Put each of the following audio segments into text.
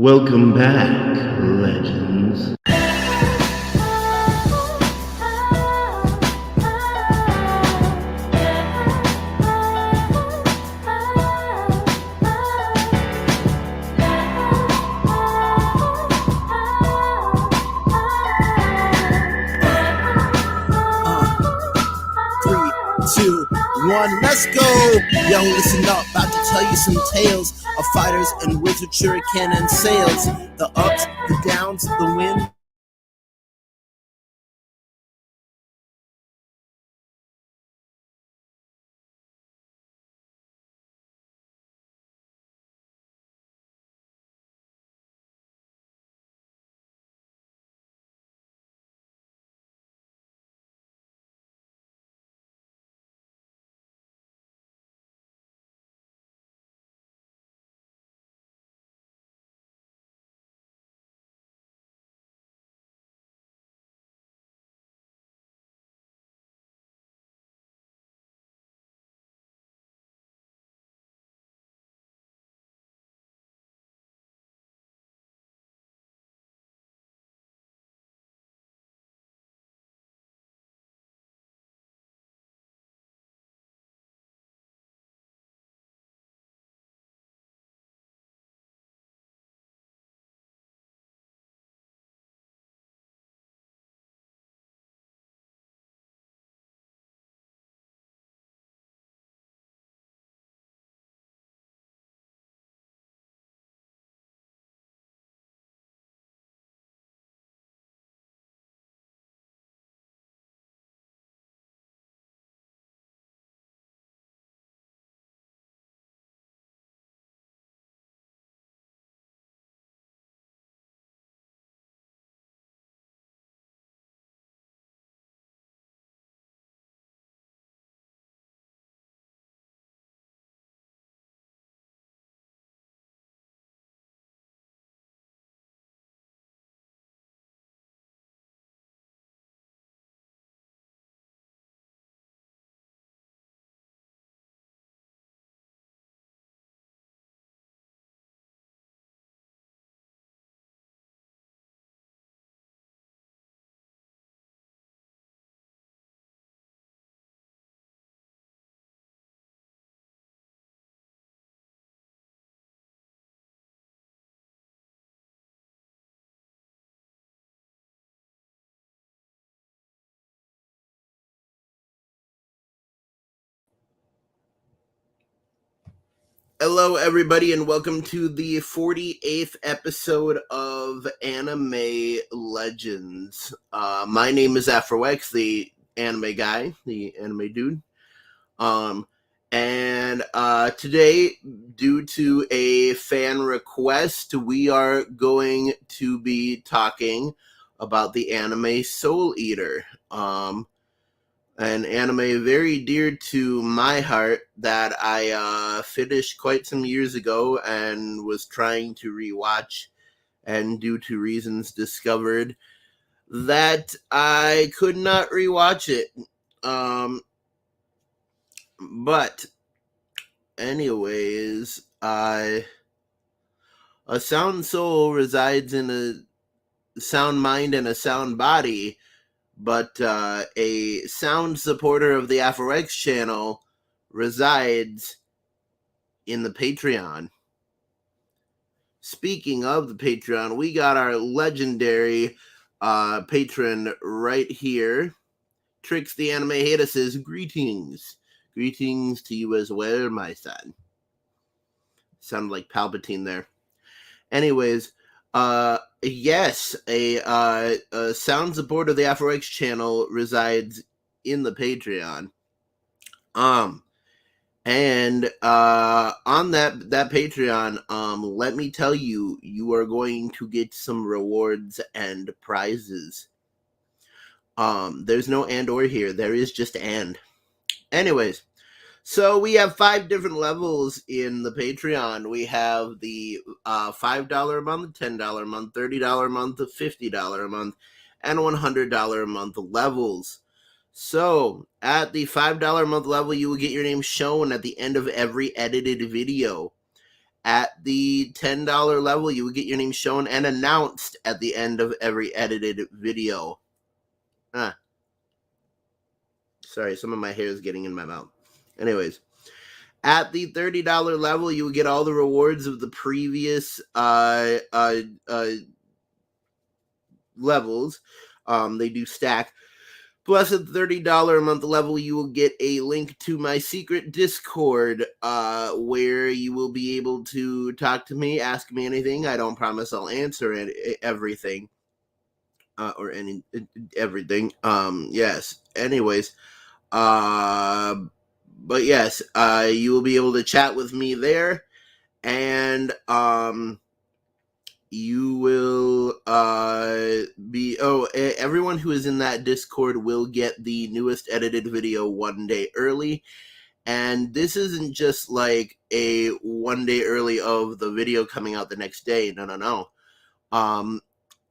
Welcome back, legends. Three, two, one, let's go! Yo, listen up, about to tell you some tales of fighters and wizard shuriken and sails. The ups, the downs, the wind. Hello, everybody, and welcome to the 48th episode of Anime Legends. My name is AfroX, the anime guy, the anime dude. And today, due to a fan request, we are going to be talking about the anime Soul Eater. An anime very dear to my heart that I finished quite some years ago and was trying to rewatch, and due to reasons discovered that I could not rewatch it. But anyways, a sound soul resides in a sound mind and a sound body, but a sound supporter of the AfroX channel resides in the Patreon. Speaking of the Patreon, we got our legendary patron right here. Trix the Anime Hater says, greetings. Greetings to you as well, my son. Sounded like Palpatine there. Anyways, yes, a sound support of the AfroX channel resides in the Patreon. And on that Patreon, let me tell you, you are going to get some rewards and prizes. There's no and or here. There is just and. Anyways, so we have 5 different levels in the Patreon. We have the $5 a month, $10 a month, $30 a month, $50 a month, and $100 a month levels. So, at the $5 a month level, you will get your name shown at the end of every edited video. At the $10 level, you will get your name shown and announced at the end of every edited video. Sorry, some of my hair is getting in my mouth. Anyways, at the $30 level, you will get all the rewards of the previous levels. They do stack. Plus, at the $30 a month level, you will get a link to my secret Discord, where you will be able to talk to me, ask me anything. I don't promise I'll answer everything, or everything. Yes. Anyways, but yes, you will be able to chat with me there, and you will be everyone who is in that Discord will get the newest edited video one day early. And this isn't just like a one day early of the video coming out the next day. No.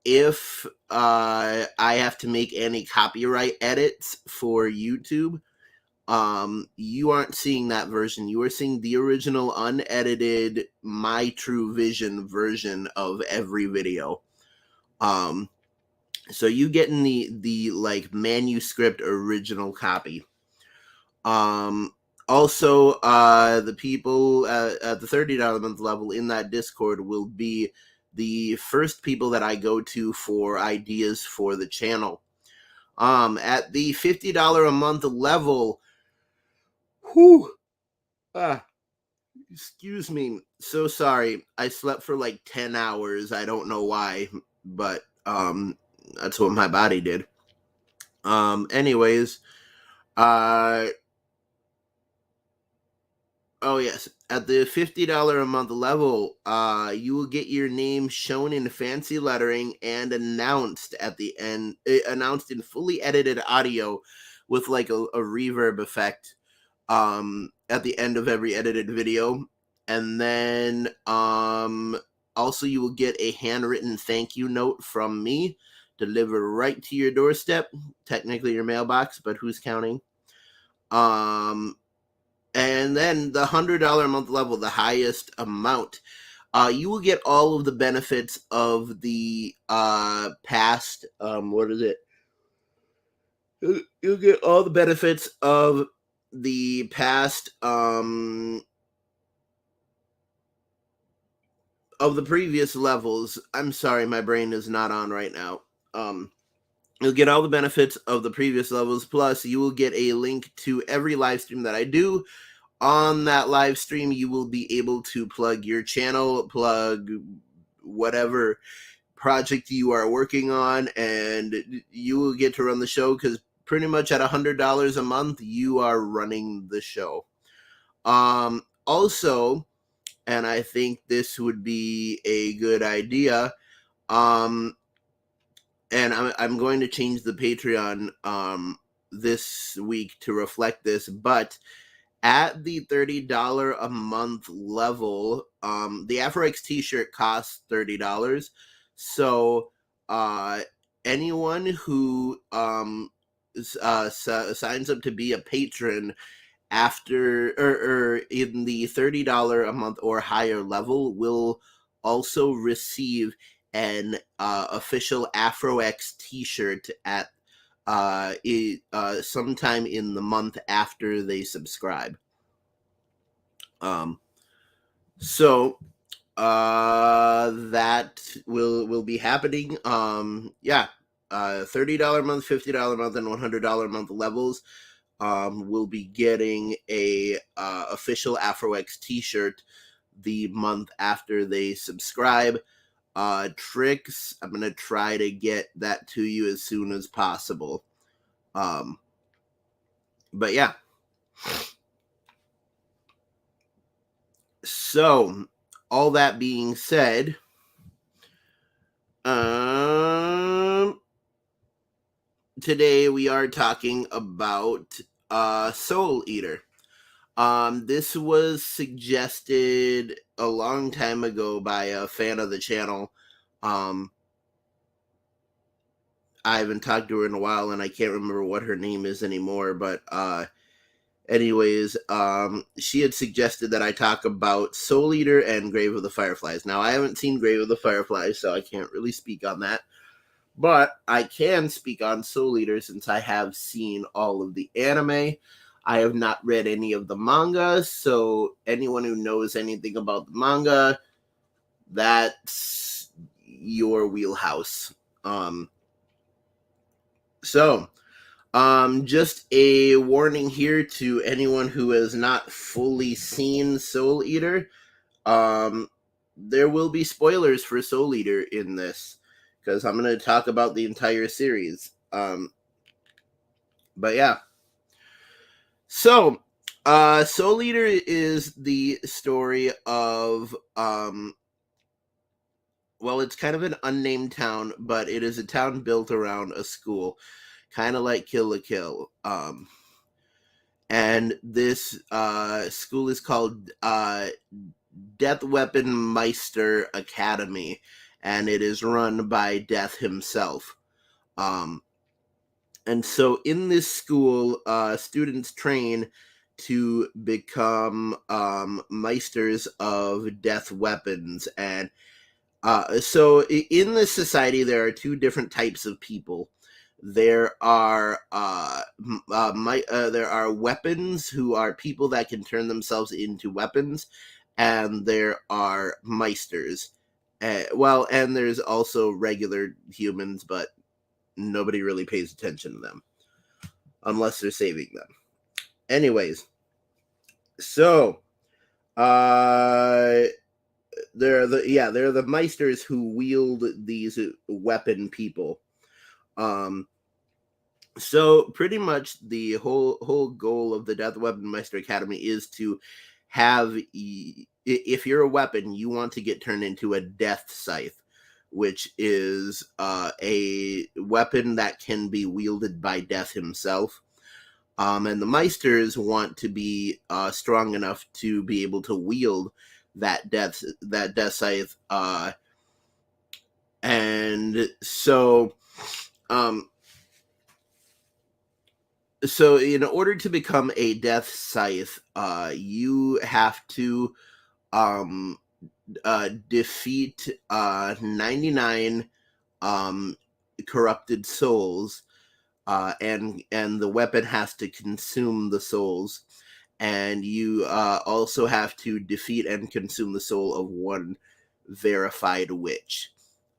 If I have to make any copyright edits for YouTube, you aren't seeing that version. You are seeing the original unedited My True Vision version of every video. So you getting the like manuscript original copy. Also, the people at the $30 a month level in that Discord will be the first people that I go to for ideas for the channel. At the $50 a month level, excuse me. So sorry. I slept for like 10 hours. I don't know why, but that's what my body did. Anyways, oh yes, at the $50 a month level, you will get your name shown in fancy lettering and announced at the end, announced in fully edited audio with like a reverb effect at the end of every edited video. And then also you will get a handwritten thank you note from me delivered right to your doorstep, technically your mailbox, but who's counting? And then the $100 a month level, the highest amount, you will get all of the benefits of the past. What is it? You'll get all the benefits of the past of the previous levels. I'm sorry, my brain is not on right now. You'll get all the benefits of the previous levels, plus you will get a link to every live stream that I do. On that live stream, you will be able to plug your channel, plug whatever project you are working on, and you will get to run the show, because pretty much at $100 a month, you are running the show. Also, and I think this would be a good idea, and I'm going to change the Patreon this week to reflect this, but at the $30 a month level, the AfroX t-shirt costs $30. So anyone who signs up to be a patron after or in the $30 a month or higher level will also receive an official AfroX t-shirt at sometime in the month after they subscribe. So that will be happening. $30 a month, $50 a month, and $100 a month levels will be getting a official AfroX t-shirt the month after they subscribe. Tricks, I'm gonna try to get that to you as soon as possible. But yeah. So, all that being said, today we are talking about Soul Eater. This was suggested a long time ago by a fan of the channel. I haven't talked to her in a while, and I can't remember what her name is anymore, but Anyways, she had suggested that I talk about Soul Eater and Grave of the Fireflies. Now, I haven't seen Grave of the Fireflies, so I can't really speak on that. But I can speak on Soul Eater since I have seen all of the anime. I have not read any of the manga, so anyone who knows anything about the manga, that's your wheelhouse. Um, so, just a warning here to anyone who has not fully seen Soul Eater. There will be spoilers for Soul Eater in this because I'm going to talk about the entire series. But yeah. So, Soul Eater is the story of, well, it's kind of an unnamed town, but it is a town built around a school, kind of like Kill la Kill. And this school is called Death Weapon Meister Academy, and it is run by Death himself. And so in this school, students train to become meisters of death weapons. And so in this society, there are two different types of people. There are there are weapons who are people that can turn themselves into weapons, and there are meisters. Well, and there's also regular humans, but nobody really pays attention to them unless they're saving them. Anyways, so they're the meisters who wield these weapon people. So pretty much the whole goal of the Death Weapon Meister Academy is to have, if you're a weapon, you want to get turned into a death scythe, which is a weapon that can be wielded by Death himself. And the Meisters want to be strong enough to be able to wield that death scythe. And so, so in order to become a death scythe, you have to defeat 99 corrupted souls, and the weapon has to consume the souls, and you also have to defeat and consume the soul of one verified witch.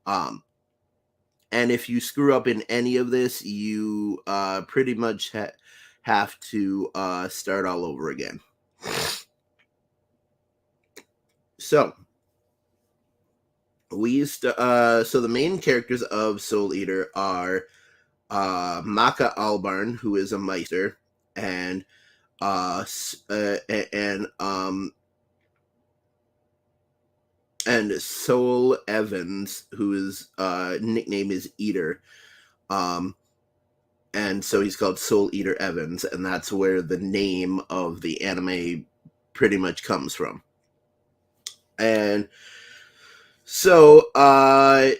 And if you screw up in any of this, you pretty much have to start all over again. So so the main characters of Soul Eater are Maka Albarn, who is a Meister, and Soul Evans, whose nickname is Eater. And so he's called Soul Eater Evans, and that's where the name of the anime pretty much comes from. And so all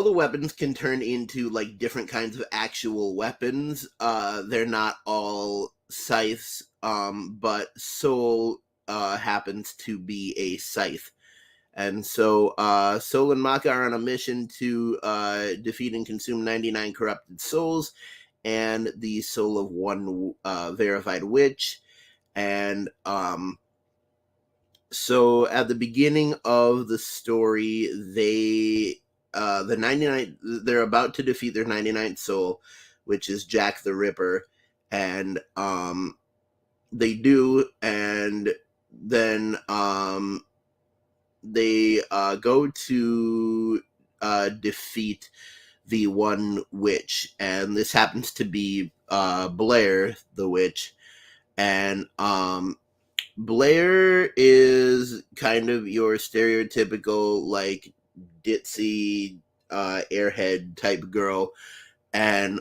the weapons can turn into like different kinds of actual weapons. They're not all scythes, but Soul happens to be a scythe. And so Soul and Maka are on a mission to defeat and consume 99 corrupted souls and the soul of one verified witch. And so at the beginning of the story, they're about to defeat their 99th soul, which is Jack the Ripper. And they do, and then they go to defeat the one witch, and this happens to be Blair the witch. And Blair is kind of your stereotypical like ditzy airhead type girl, and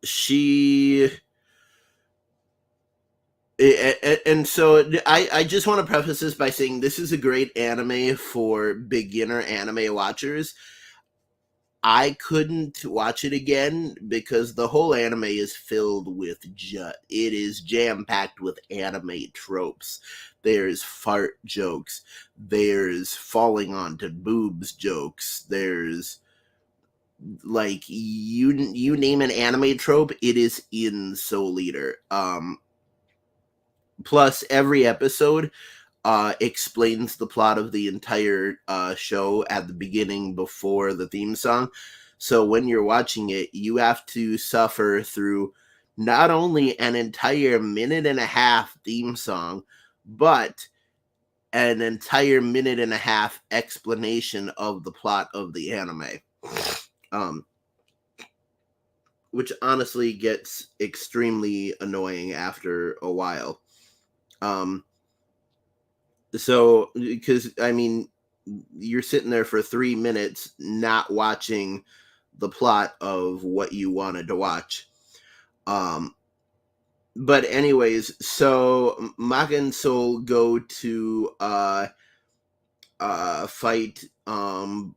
she and so I just want to preface this by saying this is a great anime for beginner anime watchers. I couldn't watch it again because the whole anime is filled with it is jam packed with anime tropes. There's fart jokes, there's falling onto boobs jokes, there's like you name an anime trope, it is in Soul Eater. Plus every episode explains the plot of the entire show at the beginning before the theme song. So when you're watching it, you have to suffer through not only an entire minute and a half theme song, but an entire minute and a half explanation of the plot of the anime. Which honestly gets extremely annoying after a while. So, because I mean, you're sitting there for 3 minutes not watching the plot of what you wanted to watch. But anyways, so Maka and Soul go to fight Blair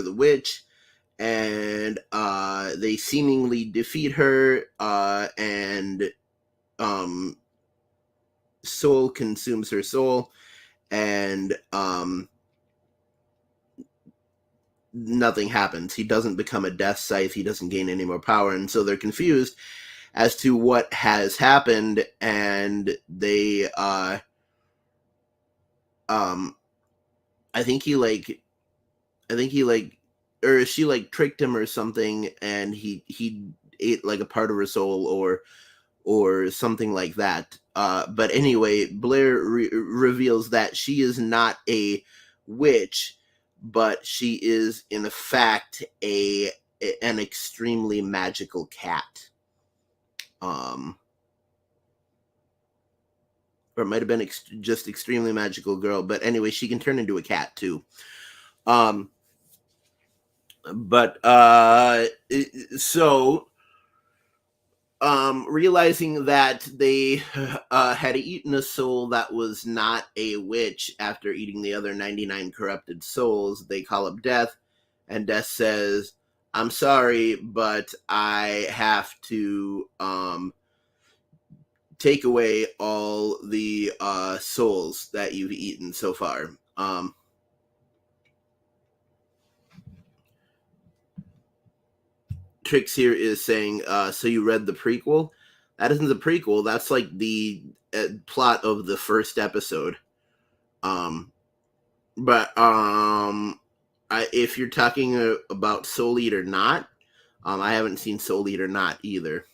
the Witch, and they seemingly defeat her, and Soul consumes her soul, and nothing happens. He doesn't become a death scythe. He doesn't gain any more power, and so they're confused as to what has happened, and they I think he or she like tricked him or something, and he ate like a part of her soul or something like that. But anyway, Blair reveals that she is not a witch, but she is in fact an extremely magical cat. Or it might have been just extremely magical girl, but anyway, she can turn into a cat too. But so realizing that they had eaten a soul that was not a witch after eating the other 99 corrupted souls, they call up Death, and Death says, I'm sorry, but I have to take away all the souls that you've eaten so far. Trix here is saying, so you read the prequel? That isn't the prequel. That's like the plot of the first episode. But if you're talking about Soul Eater Not, I haven't seen Soul Eater Not either.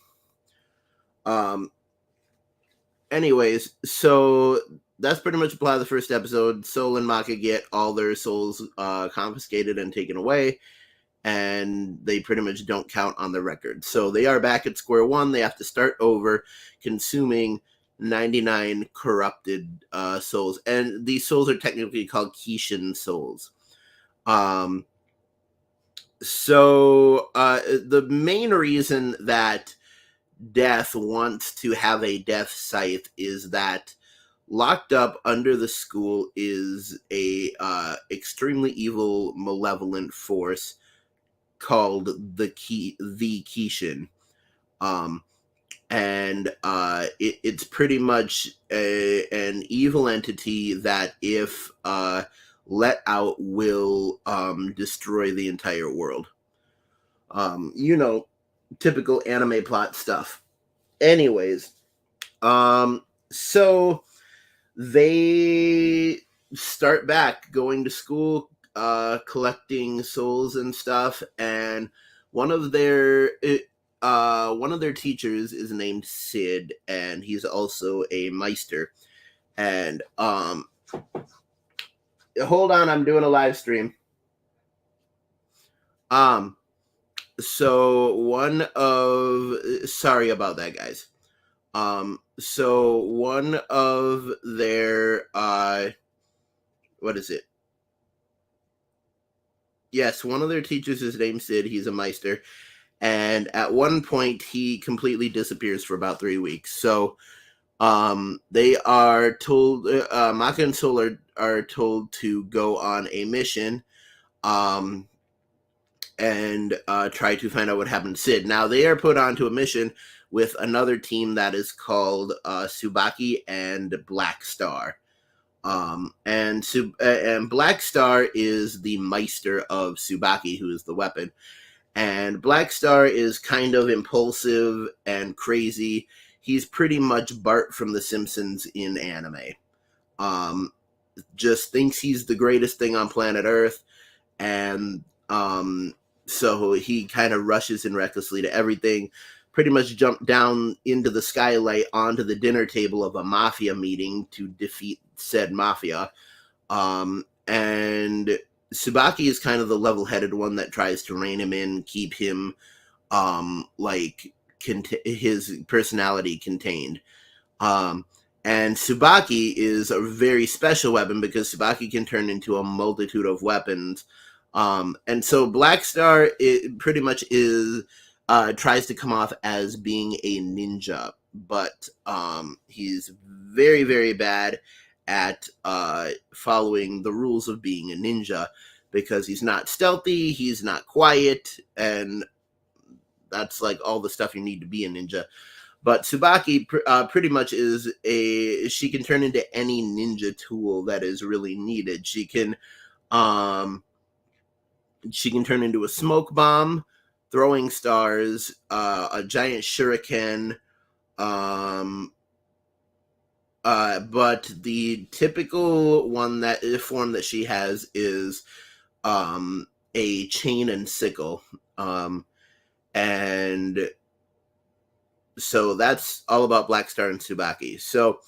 Anyways, so that's pretty much the plot of the first episode. Soul and Maka get all their souls confiscated and taken away, and they pretty much don't count on the record. So they are back at square one. They have to start over, consuming 99 corrupted souls. And these souls are technically called Kishin souls. So the main reason that Death wants to have a death scythe is that locked up under the school is a extremely evil, malevolent force called the Kishin, and it's pretty much an evil entity that, if let out, will destroy the entire world. Typical anime plot stuff. Anyways, so they start back going to school, collecting souls and stuff, and one of their teachers is named Sid, and he's also a Meister. And hold on, I'm doing a live stream. Sorry about that, guys. So one of their what is it? Yes, one of their teachers is named Sid. He's a Meister, and at one point he completely disappears for about 3 weeks. So they are told, Maka and Soul are told to go on a mission, and try to find out what happened to Sid. Now they are put onto a mission with another team that is called Tsubaki and Black Star. And Black Star is the Meister of Tsubaki, who is the weapon. And Black Star is kind of impulsive and crazy. He's pretty much Bart from The Simpsons in anime. Um, just thinks he's the greatest thing on planet Earth, and so he kind of rushes in recklessly to everything. Pretty much jumped down into the skylight onto the dinner table of a mafia meeting to defeat said mafia. And Tsubaki is kind of the level-headed one that tries to rein him in, keep him his personality contained. And Tsubaki is a very special weapon because Tsubaki can turn into a multitude of weapons. And so Black Star pretty much tries to come off as being a ninja, but he's very, very bad at following the rules of being a ninja, because he's not stealthy, he's not quiet, and that's like all the stuff you need to be a ninja. But Tsubaki pretty much she can turn into any ninja tool that is really needed. She can turn into a smoke bomb, throwing stars, a giant shuriken, but the typical form that she has is a chain and sickle. And so that's all about Black Star and Tsubaki. So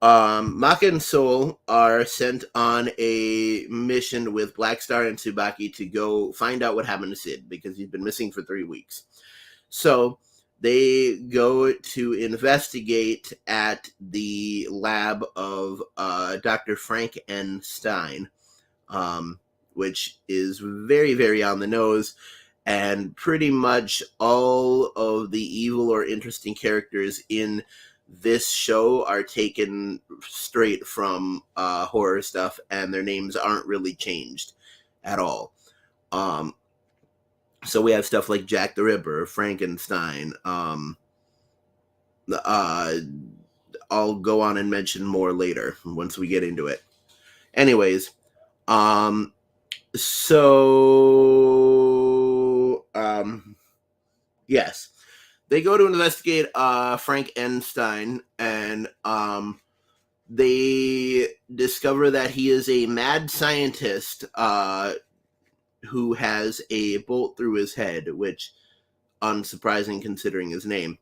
Maka and Soul are sent on a mission with Black Star and Tsubaki to go find out what happened to Sid, because he's been missing for 3 weeks. So they go to investigate at the lab of Dr. Frank N. Stein, which is very, very on the nose. And pretty much all of the evil or interesting characters in this show are taken straight from horror stuff, and their names aren't really changed at all. So we have stuff like Jack the Ripper, Frankenstein. I'll go on and mention more later once we get into it. Anyways, yes, they go to investigate Frank Einstein, and they discover that he is a mad scientist who has a bolt through his head, which unsurprising considering his name.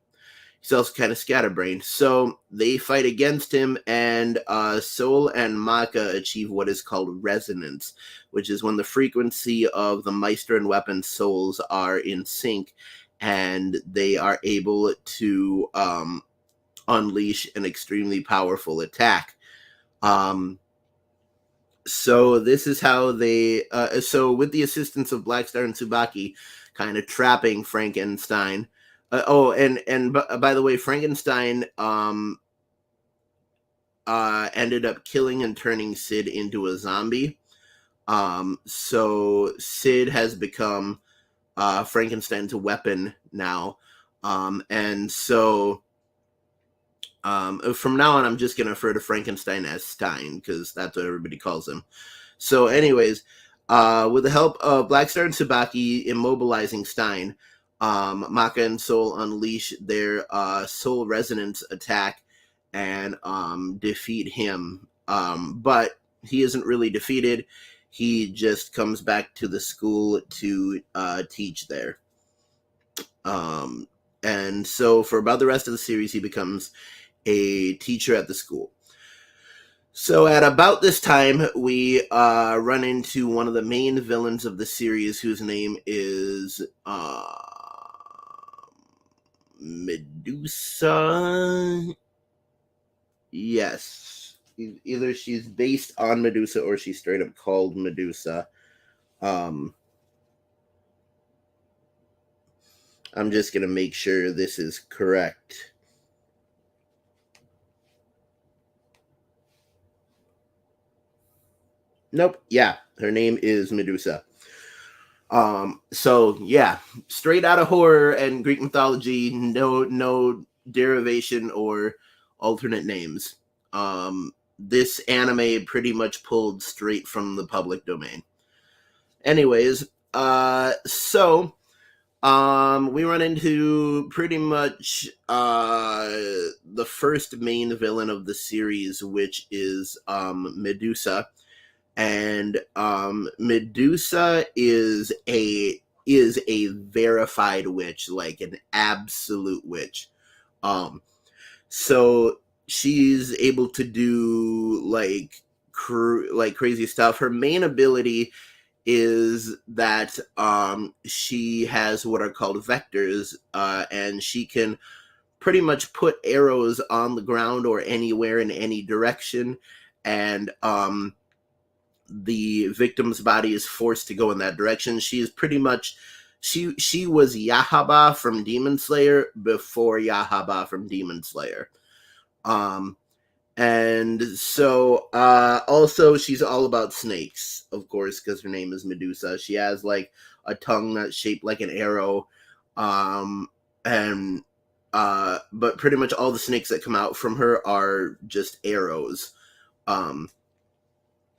He's also kind of scatterbrained. So they fight against him, and Soul and Maka achieve what is called resonance, which is when the frequency of the Meister and weapon souls are in sync, and they are able to unleash an extremely powerful attack. So this is how they so with the assistance of Black Star and Tsubaki kind of trapping Frankenstein. And by the way, Frankenstein ended up killing and turning Sid into a zombie. So Sid has become Frankenstein's weapon now. And so from now on, I'm just going to refer to Frankenstein as Stein, because that's what everybody calls him. So anyways, with the help of Black Star and Tsubaki immobilizing Stein, Maka and Soul unleash their soul resonance attack and defeat him. But he isn't really defeated. He just comes back to the school to teach there. And so for about the rest of the series, he becomes a teacher at the school. So at about this time, we run into one of the main villains of the series, whose name is Medusa. Yes. Either she's based on Medusa or she's straight up called Medusa. I'm just going to make sure this is correct. Nope. Yeah, her name is Medusa. So yeah, straight out of horror and Greek mythology, no derivation or alternate names. This anime pretty much pulled straight from the public domain. Anyways, we run into pretty much the first main villain of the series, which is Medusa. And Medusa is a verified witch, like an absolute witch. Um, so she's able to do like crazy stuff. Her main ability is that she has what are called vectors, and she can pretty much put arrows on the ground or anywhere in any direction, and the victim's body is forced to go in that direction. She is pretty much she was Yahaba from Demon Slayer before Yahaba from Demon Slayer. Um, and so also she's all about snakes, of course, because her name is Medusa. She has like a tongue that's shaped like an arrow, and but pretty much all the snakes that come out from her are just arrows. Um,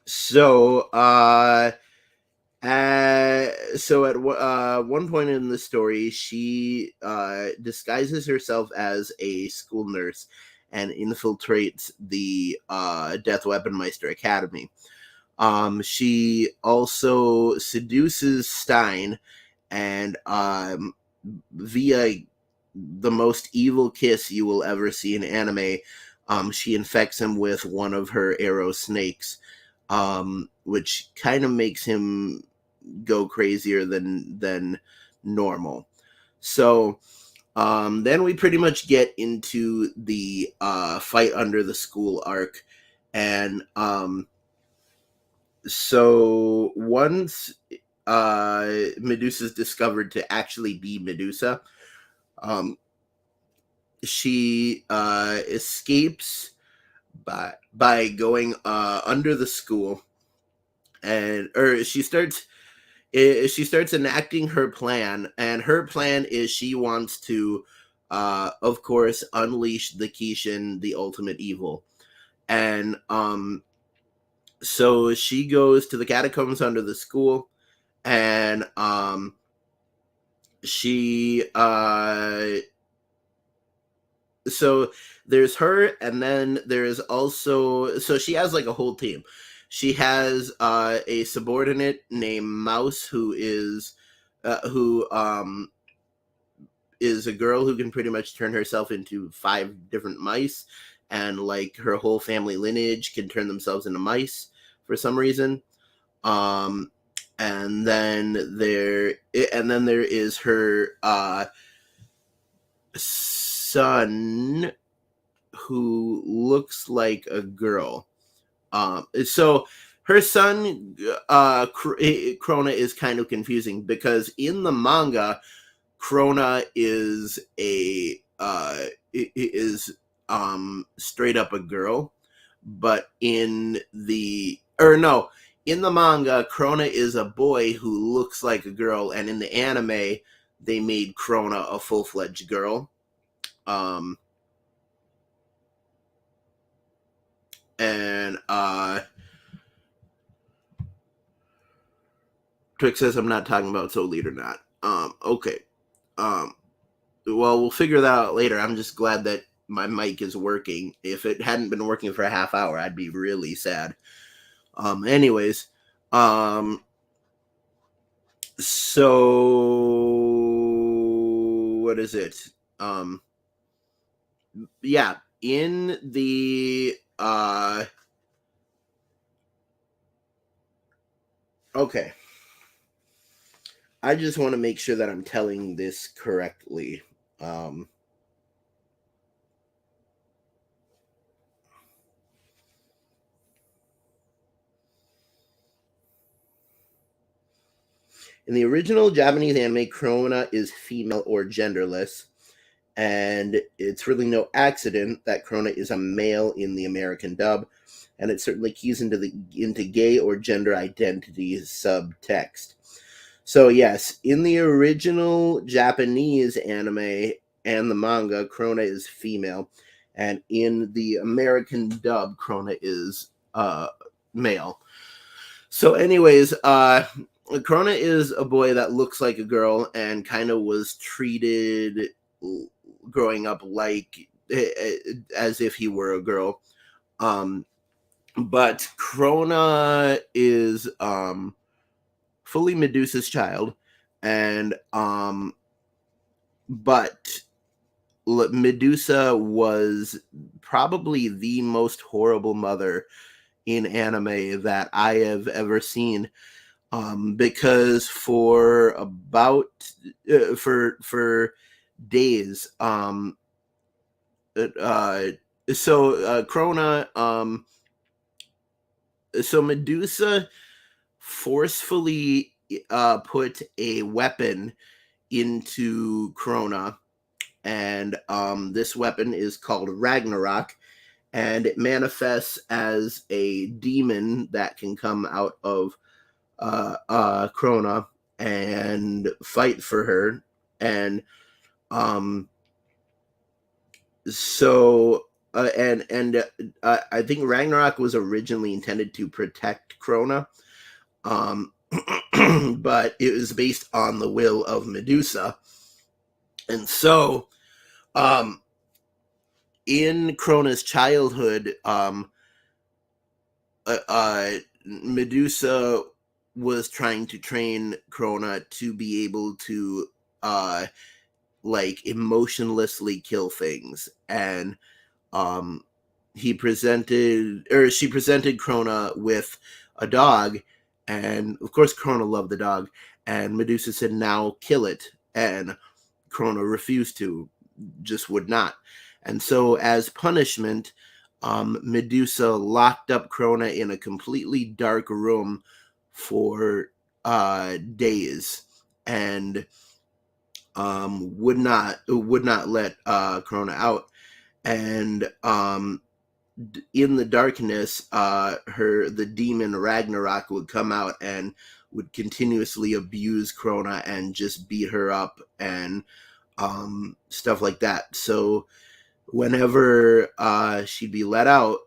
so at one point in the story, she disguises herself as a school nurse and infiltrates the Death Weaponmeister Academy. She also seduces Stein, and via the most evil kiss you will ever see in anime, she infects him with one of her arrow snakes, which kind of makes him go crazier than normal. So then we pretty much get into the fight under the school arc, and so once Medusa's discovered to actually be Medusa, um, she escapes by going under the school, and or she starts enacting her plan, and her plan is she wants to of course unleash the Kishin, the ultimate evil. And so she goes to the catacombs under the school, and she so there's her, and then there's also, so she has like a whole team. She has a subordinate named Mouse, who is a girl who can pretty much turn herself into 5 different mice, and like her whole family lineage can turn themselves into mice for some reason. um and then there is her son, who looks like a girl. So her son, Krona, is kind of confusing because in the manga, Krona is straight up a girl, but in the manga, Krona is a boy who looks like a girl, and in the anime, they made Krona a full-fledged girl. Um, and Twix says I'm not talking about Soul Eater, not. Okay. Um, well, we'll figure that out later. I'm just glad that my mic is working. If it hadn't been working for a half hour, I'd be really sad. Anyways, so what is it? Yeah, in the okay. I just want to make sure that I'm telling this correctly. Um, in the original Japanese anime, Krona is female or genderless, and it's really no accident that Krona is a male in the American dub, and it certainly keys into gay or gender identity subtext. So yes, in the original Japanese anime and the manga, Krona is female, and in the American dub, Krona is male. So, anyways, Krona is a boy that looks like a girl and kind of was treated growing up like as if he were a girl. Um, but Krona is fully Medusa's child, and but Medusa was probably the most horrible mother in anime that I have ever seen. Because for about for days, uh, Krona, so Medusa forcefully put a weapon into Krona, and this weapon is called Ragnarok, and it manifests as a demon that can come out of Krona and fight for her. And um, so I think Ragnarok was originally intended to protect Krona, um, but it was based on the will of Medusa. And so, um, in Krona's childhood, Medusa was trying to train Krona to be able to like emotionlessly kill things, and um she presented Krona with a dog, and of course Krona loved the dog, and Medusa said, now kill it, and Krona refused to, just would not. And so as punishment, Medusa locked up Krona in a completely dark room for days, and would not let Krona out. And in the darkness, the demon Ragnarok would come out and would continuously abuse Krona and just beat her up and stuff like that. So whenever she'd be let out,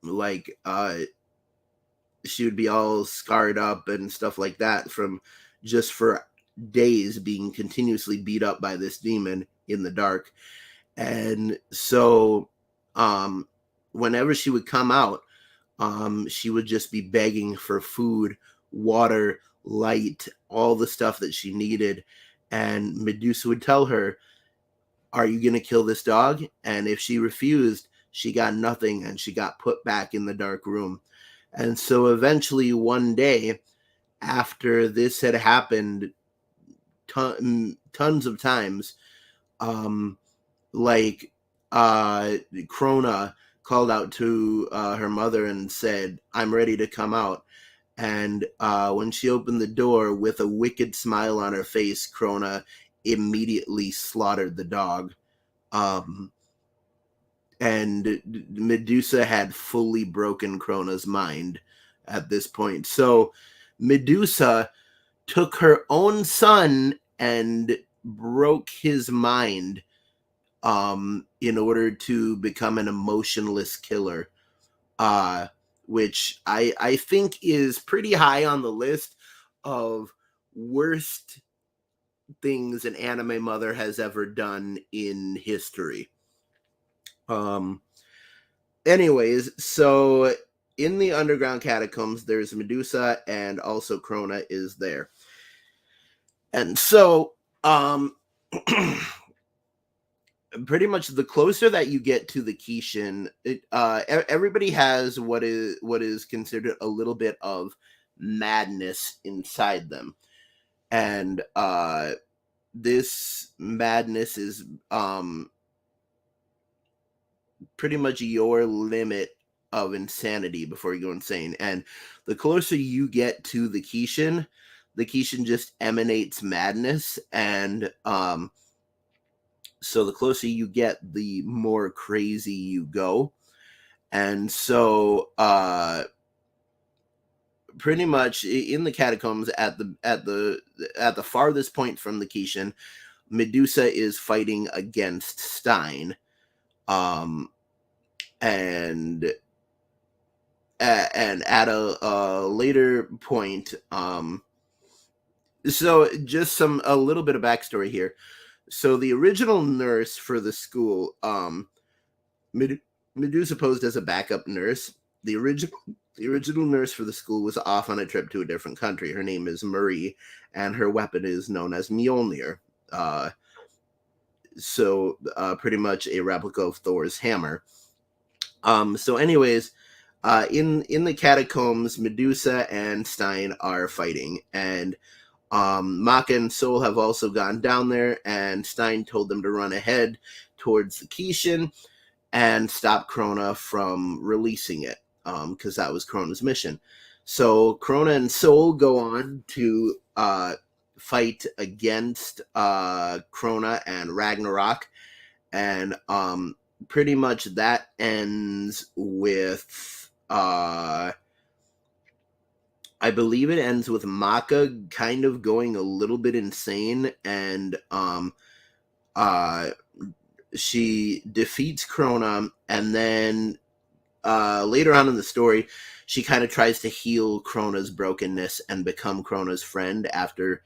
like she would be all scarred up and stuff like that from just for days being continuously beat up by this demon in the dark. And so um whenever she would come out, she would just be begging for food, water, light, all the stuff that she needed. And Medusa would tell her, are you going to kill this dog? And if she refused, she got nothing, and she got put back in the dark room. And so eventually one day, after this had happened tons of times, um, like Krona called out to her mother and said, I'm ready to come out. And when she opened the door with a wicked smile on her face, Krona immediately slaughtered the dog. Um, and Medusa had fully broken Krona's mind at this point. So Medusa took her own son and broke his mind in order to become an emotionless killer, uh, which I think is pretty high on the list of worst things an anime mother has ever done in history. Um, anyways, so in the underground catacombs, there's Medusa, and also Krona is there. And so, pretty much the closer that you get to the Kishin, everybody has what is considered a little bit of madness inside them, and this madness is pretty much your limit of insanity before you go insane. And the closer you get to the Kishin just emanates madness, and so the closer you get, the more crazy you go. And so pretty much in the catacombs at the farthest point from the Kishin, Medusa is fighting against Stein. And at a later point, so just a little bit of backstory here. So the original nurse for the school, Medusa posed as a backup nurse. The original nurse for the school was off on a trip to a different country. Her name is Marie, and her weapon is known as Mjolnir. So pretty much a replica of Thor's hammer. So anyways, in the catacombs, Medusa and Stein are fighting, and Maka and Sol have also gone down there, and Stein told them to run ahead towards the Kishin and stop Krona from releasing it, because that was Krona's mission. So Krona and Sol go on to fight against Krona and Ragnarok, and pretty much that ends with I believe it ends with Maka kind of going a little bit insane, and she defeats Krona, and then later on in the story, she kind of tries to heal Krona's brokenness and become Krona's friend after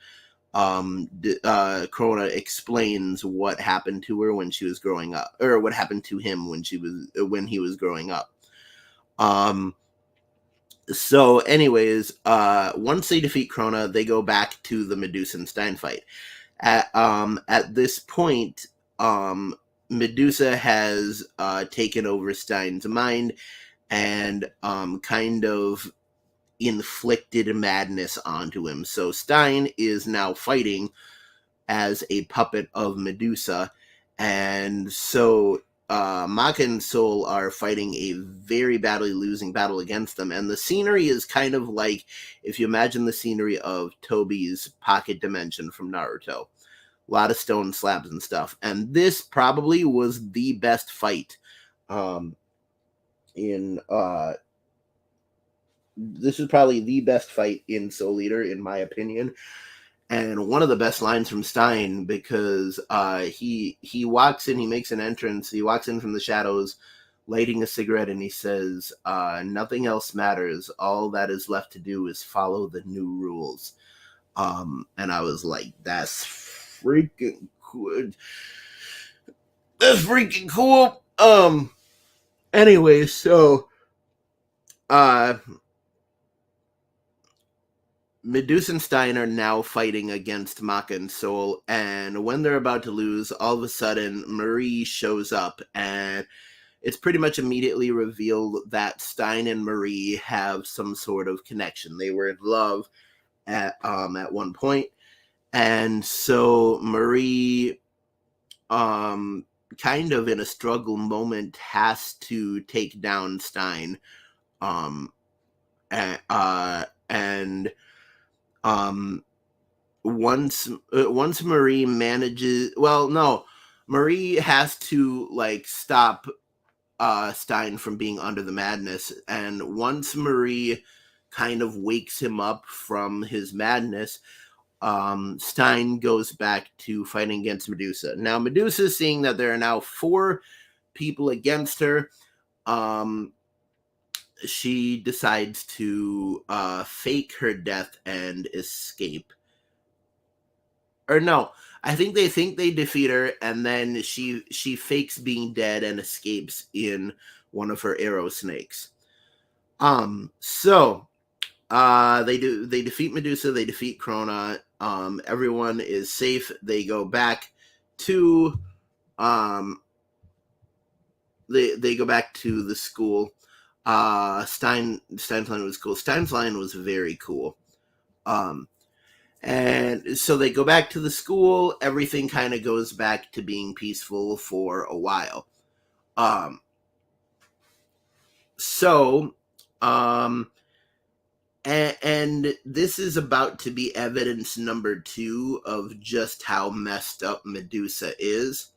Krona explains what happened to her when she was growing up, or what happened to him when he was growing up. So anyways, once they defeat Krona, they go back to the Medusa and Stein fight. At this point, Medusa has taken over Stein's mind and kind of inflicted madness onto him. So Stein is now fighting as a puppet of Medusa, and so Maka and Sol are fighting a very badly losing battle against them, and the scenery is kind of like if you imagine the scenery of Tobi's Pocket Dimension from Naruto. A lot of stone slabs and stuff, and this probably was the best fight this is probably the best fight in Soul Eater, in my opinion, and one of the best lines from Stein, because he walks in, he makes an entrance, he walks in from the shadows, lighting a cigarette, and he says, "Nothing else matters. All that is left to do is follow the new rules." And I was like, "That's freaking cool. That's freaking cool." Anyway, so Medusa and Stein are now fighting against Maka and Sol, and when they're about to lose, all of a sudden Marie shows up, and it's pretty much immediately revealed that Stein and Marie have some sort of connection. They were in love at one point, and so Marie, kind of in a struggle moment, has to take down Stein, and once Marie manages, Marie has to stop Stein from being under the madness, and once Marie kind of wakes him up from his madness, Stein goes back to fighting against Medusa. Now Medusa, seeing that there are now 4 people against her, she decides to fake her death and escape. Or no, I think they defeat her, and then she fakes being dead and escapes in one of her arrow snakes. So they defeat Medusa, they defeat Krona. Everyone is safe. They go back to they go back to the school. Stein's line was cool. Stein's line was very cool. And so they go back to the school. Everything kind of goes back to being peaceful for a while. And this is about to be evidence number 2 of just how messed up Medusa is.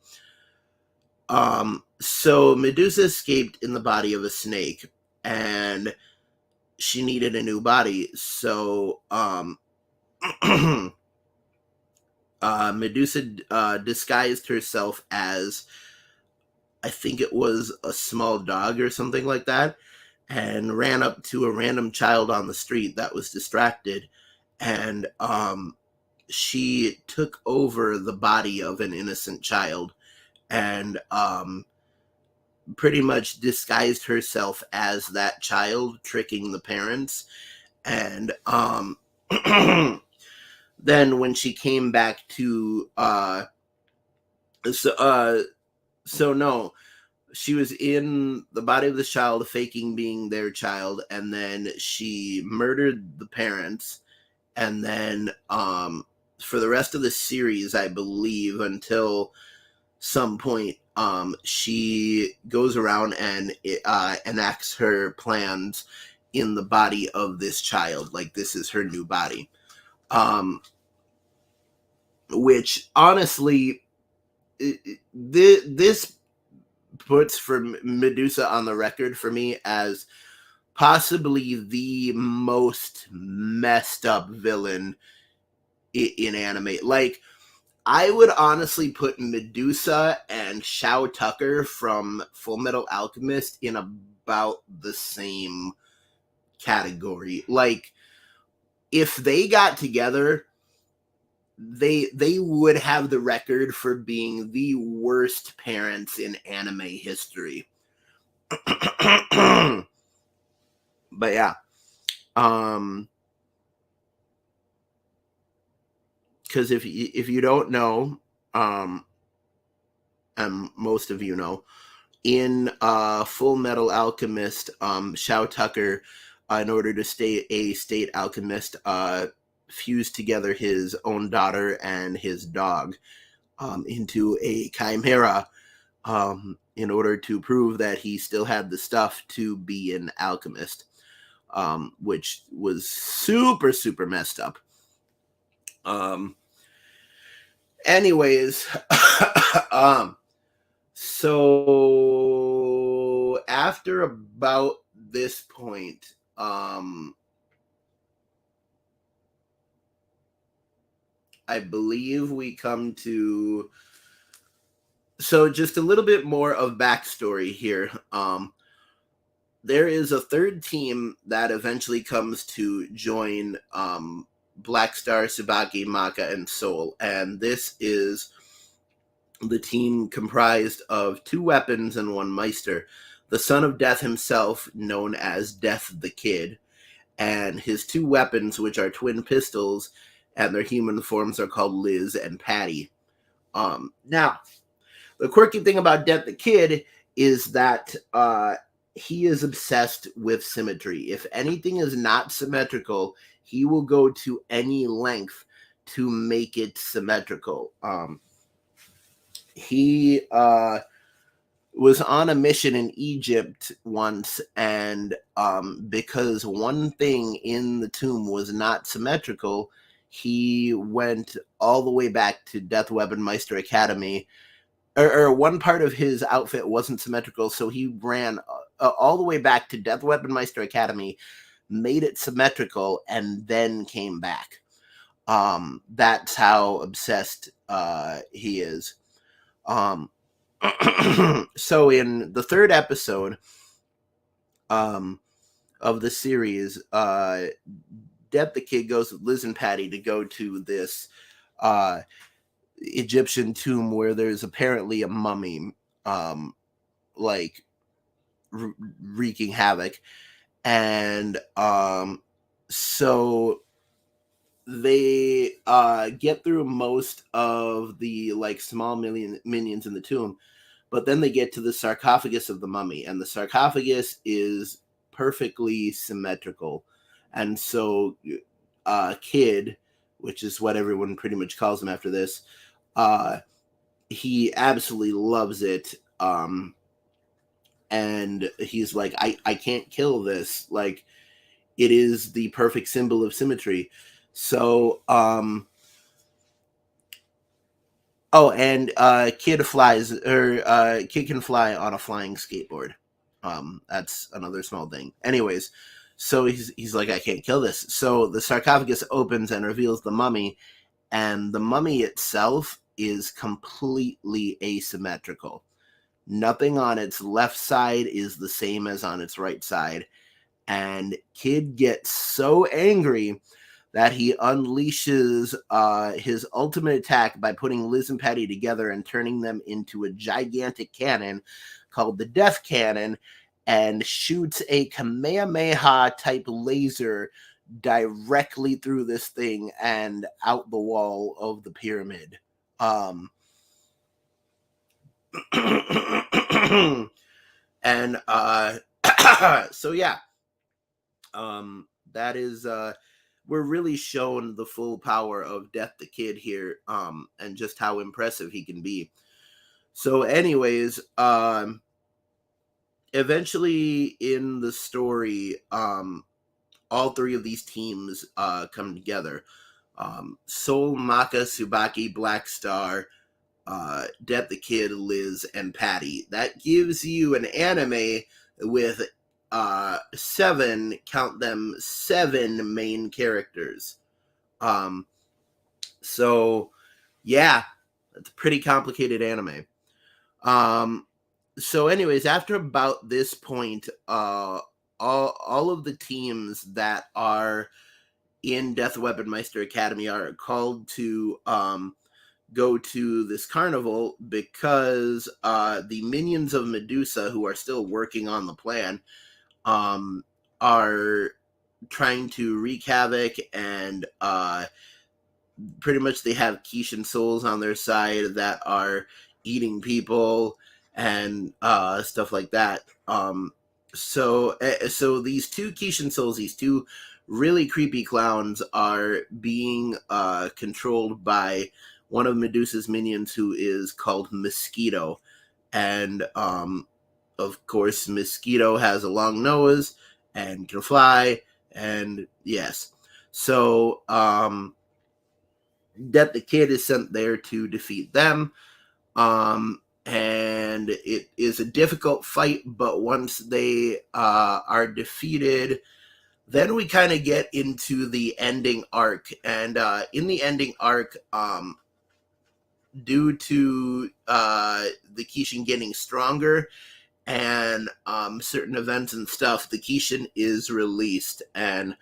So Medusa escaped in the body of a snake, and she needed a new body. So Medusa disguised herself as, I think it was a small dog or something like that, and ran up to a random child on the street that was distracted, and she took over the body of an innocent child, and pretty much disguised herself as that child, tricking the parents. And then when she came back to so no, she was in the body of the child, faking being their child, and then she murdered the parents. And then for the rest of the series, I believe, until some point, she goes around and enacts her plans in the body of this child, like this is her new body. Which honestly, this puts for Medusa on the record for me as possibly the most messed up villain in anime. Like, I would honestly put Medusa and Shao Tucker from Full Metal Alchemist in about the same category. Like, if they got together, they would have the record for being the worst parents in anime history. But yeah, because if you don't know, and most of you know, in Full Metal Alchemist, Shao Tucker, in order to stay a state alchemist, fused together his own daughter and his dog into a chimera, in order to prove that he still had the stuff to be an alchemist, which was super, super messed up. Anyways, so after about this point, I believe we come to, so just a little bit more of backstory here. There is a third team that eventually comes to join Black Star, Tsubaki, Maka, and Soul, and this is the team comprised of 2 weapons and 1 Meister. The son of Death himself, known as Death the Kid, and his 2 weapons, which are twin pistols, and their human forms are called Liz and Patty. Now, the quirky thing about Death the Kid is that he is obsessed with symmetry. If anything is not symmetrical, he will go to any length to make it symmetrical. He was on a mission in Egypt once, and because one thing in the tomb was not symmetrical, he went all the way back to Death Weapon Meister Academy, or one part of his outfit wasn't symmetrical, so he ran all the way back to Death Weapon Meister Academy, made it symmetrical, and then came back. That's how obsessed he is. So in the 3rd episode of the series, Death the Kid goes with Liz and Patty to go to this Egyptian tomb where there's apparently a mummy, like wreaking havoc, and so they get through most of the like small minions in the tomb, but then they get to the sarcophagus of the mummy, and the sarcophagus is perfectly symmetrical, and so Kid, which is what everyone pretty much calls him after this, he absolutely loves it, and he's like, I can't kill this, like it is the perfect symbol of symmetry. So and Kid flies, or Kid can fly on a flying skateboard. That's another small thing. Anyways, So he's like, I can't kill this. So the sarcophagus opens and reveals the mummy, and the mummy itself is completely asymmetrical. Nothing on its left side is the same as on its right side. And Kid gets so angry that he unleashes his ultimate attack by putting Liz and Patty together and turning them into a gigantic cannon called the Death Cannon, and shoots a Kamehameha type laser directly through this thing and out the wall of the pyramid. And so yeah, that is we're really shown the full power of Death the Kid here, and just how impressive he can be. So anyways, eventually in the story, all three of these teams come together. Soul, Maka, Tsubaki, Black Star, Death the Kid, Liz, and Patty. That gives you an anime with seven, count them, seven main characters. So yeah, it's a pretty complicated anime. So anyways, after about this point, all of the teams that are in Death Weapon Meister Academy are called to go to this carnival because the minions of Medusa, who are still working on the plan, are trying to wreak havoc, and pretty much they have Kishin souls on their side that are eating people and stuff like that. So these two Kishin souls, these two really creepy clowns, are being controlled by one of Medusa's minions, who is called Mosquito. And of course, Mosquito has a long nose and can fly, and yes. So Death the Kid is sent there to defeat them. And it is a difficult fight, but once they are defeated, then we kind of get into the ending arc. And in the ending arc, due to the Kishin getting stronger and certain events and stuff, the Kishin is released. And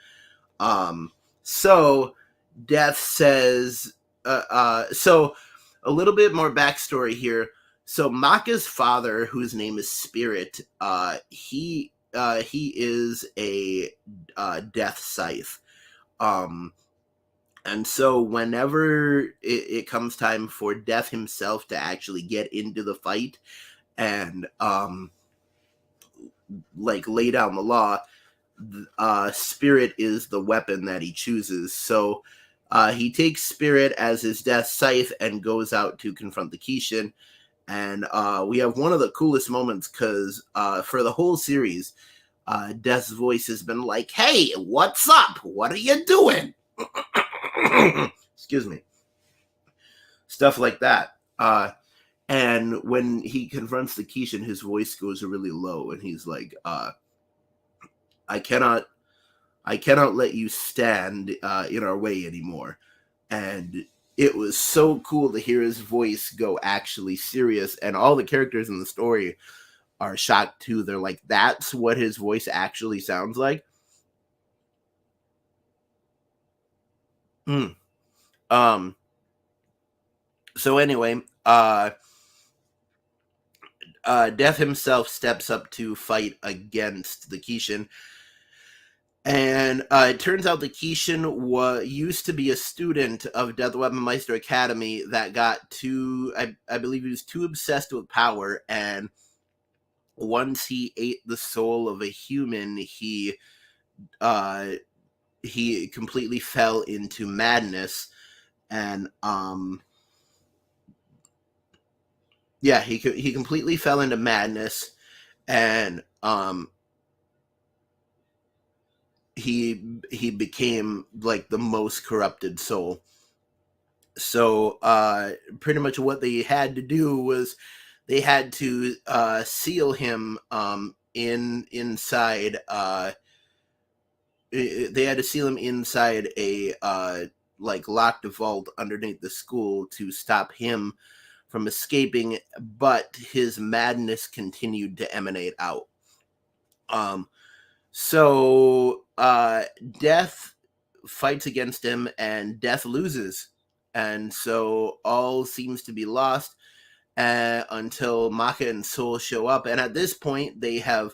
so Death says, so a little bit more backstory here. So Maka's father, whose name is Spirit, he is a death scythe. And so whenever it comes time for Death himself to actually get into the fight and like lay down the law, Spirit is the weapon that he chooses. So he takes Spirit as his death scythe and goes out to confront the Kishin. And we have one of the coolest moments because for the whole series, Death's voice has been like, "Hey, what's up? What are you doing?" Excuse me. Stuff like that. And when he confronts the Kishin, his voice goes really low, and he's like, I cannot let you stand in our way anymore. And it was so cool to hear his voice go actually serious, and all the characters in the story are shocked too. They're like, that's what his voice actually sounds like. So anyway, Death himself steps up to fight against the Kishin. And it turns out the Kishin used to be a student of Death Weapon Meister Academy that got too, I believe he was too obsessed with power, and once he ate the soul of a human, he completely fell into madness, and he completely fell into madness, and he became like the most corrupted soul. So pretty much what they had to do was they had to seal him inside they had to seal him inside a like locked vault underneath the school to stop him from escaping, but his madness continued to emanate out. Um, so Death fights against him, and Death loses, and so all seems to be lost until Maka and Soul show up. And at this point, they have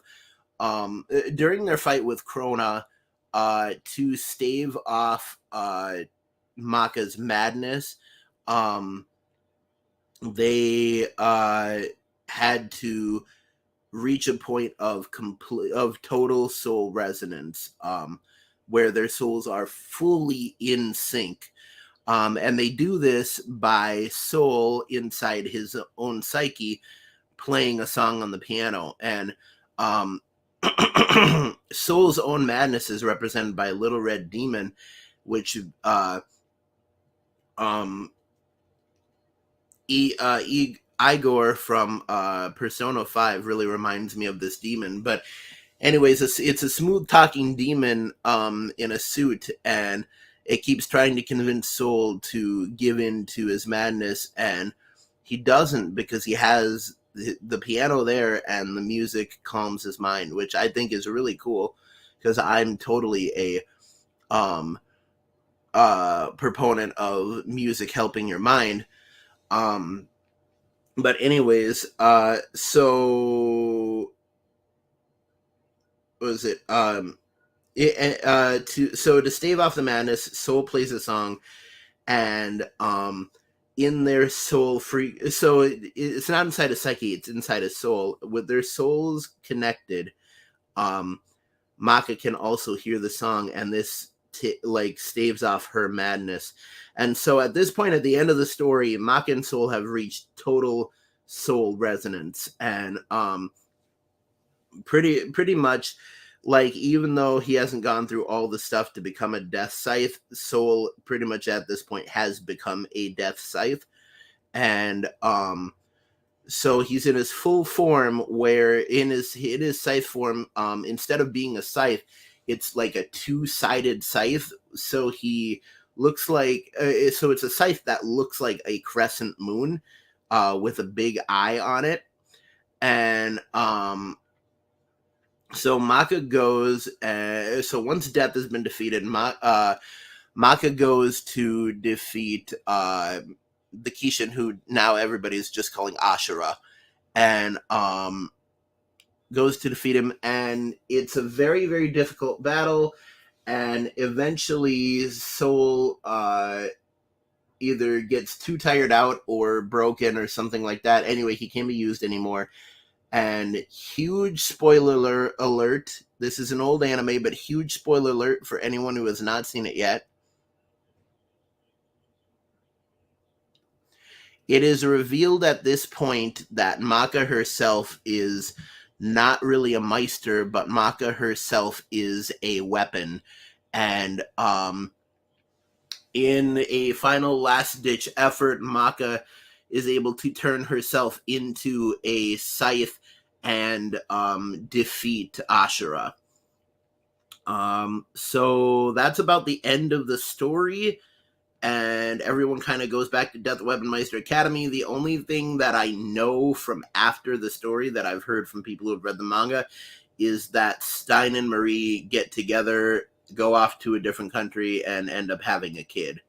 during their fight with Krona, to stave off Maka's madness, they had to reach a point of total soul resonance, where their souls are fully in sync. And they do this by Soul inside his own psyche playing a song on the piano. And um, Soul's own madness is represented by Little Red Demon, which Igor from Persona 5 really reminds me of this demon. But anyways, it's a smooth talking demon in a suit, and it keeps trying to convince Soul to give in to his madness, and he doesn't, because he has the piano there and the music calms his mind, which I think is really cool, because I'm totally a proponent of music helping your mind. But anyways, so what was it? To stave off the madness, Soul plays a song, and in their soul free, so it's not inside a psyche, it's inside a soul. With their souls connected, Maka can also hear the song, and this like staves off her madness. And so at this point, at the end of the story, Maka and Soul have reached total soul resonance, and pretty much, like, even though he hasn't gone through all the stuff to become a death scythe, Soul pretty much at this point has become a death scythe. And so he's in his full form, where in his scythe form, instead of being a scythe, it's like a two-sided scythe. So he looks like so it's a scythe that looks like a crescent moon with a big eye on it. And so Maka goes, so once Death has been defeated, Maka goes to defeat the Kishin, who now everybody's just calling Ashura, and goes to defeat him, and it's a very, very difficult battle, and eventually Soul either gets too tired out or broken or something like that. Anyway, he can't be used anymore. And huge spoiler alert, this is an old anime, but huge spoiler alert for anyone who has not seen it yet. It is revealed at this point that Maka herself is not really a Meister, but Maka herself is a weapon. And in a final last-ditch effort, Maka is able to turn herself into a scythe and defeat Ashura. So that's about the end of the story, and everyone kind of goes back to Death Weapon Meister Academy. The only thing that I know from after the story that I've heard from people who have read the manga is that Stein and Marie get together, go off to a different country, and end up having a kid.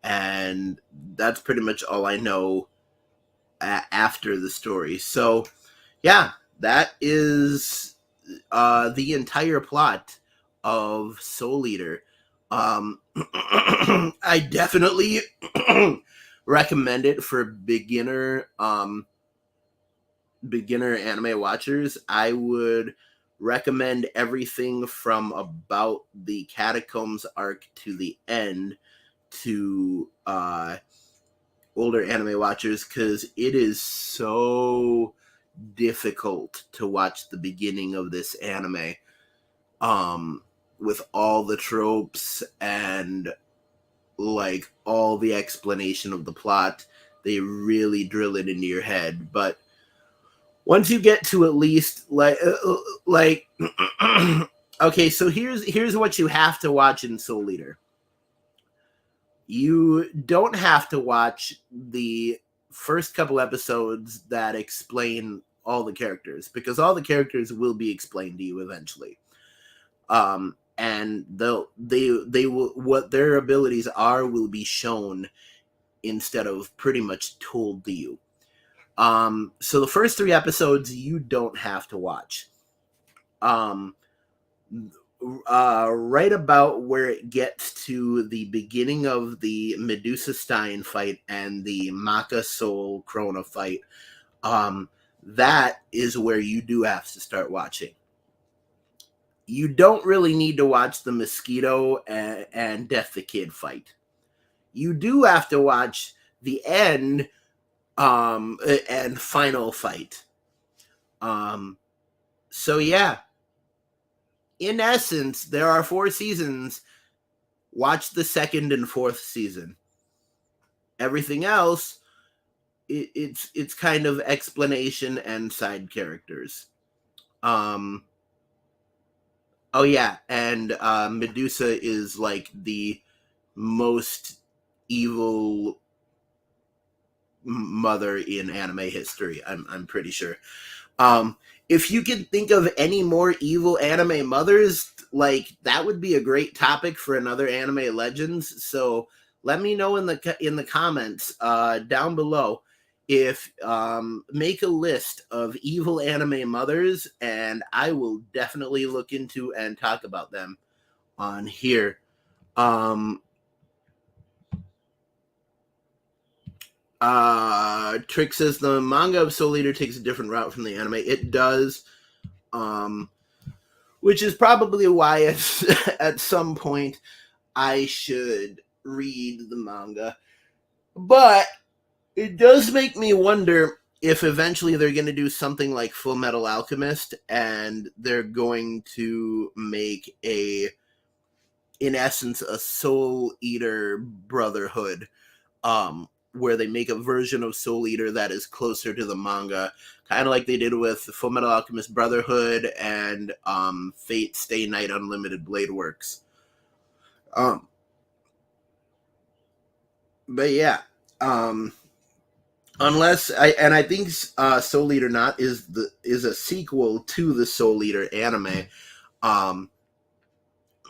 And that's pretty much all I know after the story. So, yeah, that is the entire plot of Soul Eater. I definitely recommend it for beginner anime watchers. I would recommend everything from about the Catacombs arc to the end to older anime watchers, because it is so difficult to watch the beginning of this anime with all the tropes and like all the explanation of the plot. They really drill it into your head. But once you get to at least like Okay, so here's what you have to watch in Soul Eater. You don't have to watch the first couple episodes that explain all the characters, because all the characters will be explained to you eventually. And they will, what their abilities are will be shown instead of pretty much told to you. So the first 3 episodes you don't have to watch. Um, right about where it gets to the beginning of the Medusa Stein fight and the Maka Soul Krona fight, that is where you do have to start watching. You don't really need to watch the Mosquito and Death the Kid fight. You do have to watch the end and final fight. So yeah, in essence, there are 4 seasons. Watch the second and 4th season. Everything else, it's kind of explanation and side characters. Oh yeah, and Medusa is like the most evil mother in anime history. I'm pretty sure. Um, if you can think of any more evil anime mothers, like that would be a great topic for another Anime Legends. So let me know in the comments down below if make a list of evil anime mothers, and I will definitely look into and talk about them on here. Trick says the manga of Soul Eater takes a different route from the anime. It does. Which is probably why at some point I should read the manga. But it does make me wonder if eventually they're going to do something like Full Metal Alchemist and they're going to make in essence, a Soul Eater brotherhood, where they make a version of Soul Eater that is closer to the manga, kind of like they did with Full Metal Alchemist Brotherhood and Fate Stay Night Unlimited Blade Works. But yeah, unless I think Soul Eater Not is a sequel to the Soul Eater anime,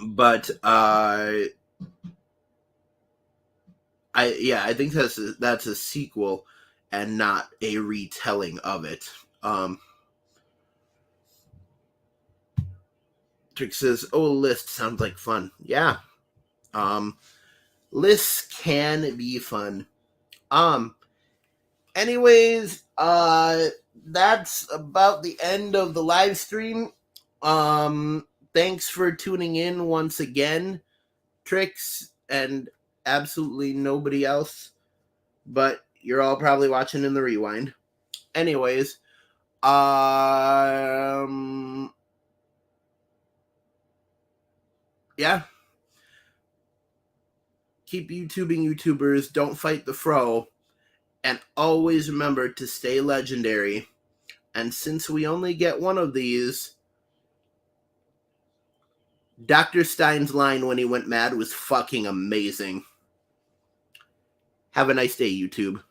but I think that's a sequel and not a retelling of it. Trick says, "Oh, list sounds like fun." Yeah, lists can be fun. Um, anyways, that's about the end of the live stream. Thanks for tuning in once again, Tricks, and absolutely nobody else, but you're all probably watching in the rewind. Anyways, yeah. Keep YouTubing, YouTubers. Don't fight the fro. And always remember to stay legendary. And since we only get one of these, Dr. Stein's line when he went mad was fucking amazing. Have a nice day, YouTube.